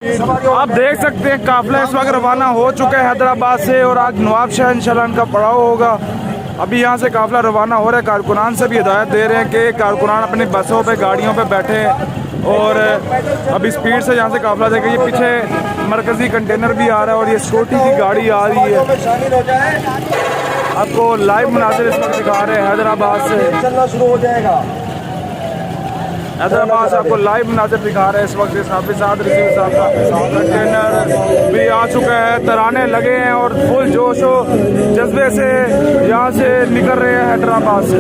आप देख सकते हैं काफिला इस वक्त रवाना हो चुका है हैदराबाद से और आज नवाबशाह इंशाल्लाह इनका पड़ाव होगा। अभी यहाँ से काफिला रवाना हो रहा है। कारकुनान से भी हिदायत दे रहे हैं कि कारकुनान अपनी बसों पे गाड़ियों पे बैठे और अभी स्पीड से यहाँ से काफिला जाएगा। ये पीछे मरकजी कंटेनर भी आ रहा है और ये सिक्योरिटी की गाड़ी आ रही है। आपको लाइव मुनाजिर इस वक्त दिखा रहे हैं हैदराबाद से। चलना शुरू हो जाएगा। हैदराबाद से आपको लाइव मुनाजिर दिखा रहे हैं इस वक्त। हाफिज साद रसीद साहब का कंटेनर भी आ चुका है। तराने लगे हैं और फुल जोश व जज्बे से यहाँ से निकल रहे हैं हैदराबाद से।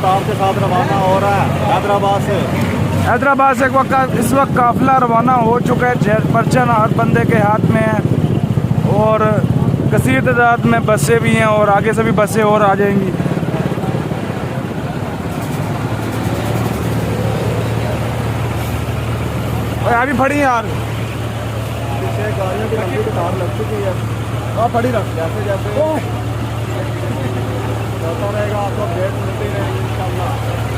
आपके साथ रवाना हो रहा है हैदराबाद से। हैदराबाद से इस वक्त काफिला रवाना हो चुका है। पर्चन हर बंदे के हाथ में है और कसीर तादाद में बसें भी हैं और आगे से भी बसें और आ जाएंगी। और यहाँ भी फड़ी यार पीछे गाड़ियों की लंबी कतार लग चुकी है। वहाँ फड़ी रख जैसे जैसे चलता रहेगा आपको अपडेट मिलती रहेगी इंशाल्लाह।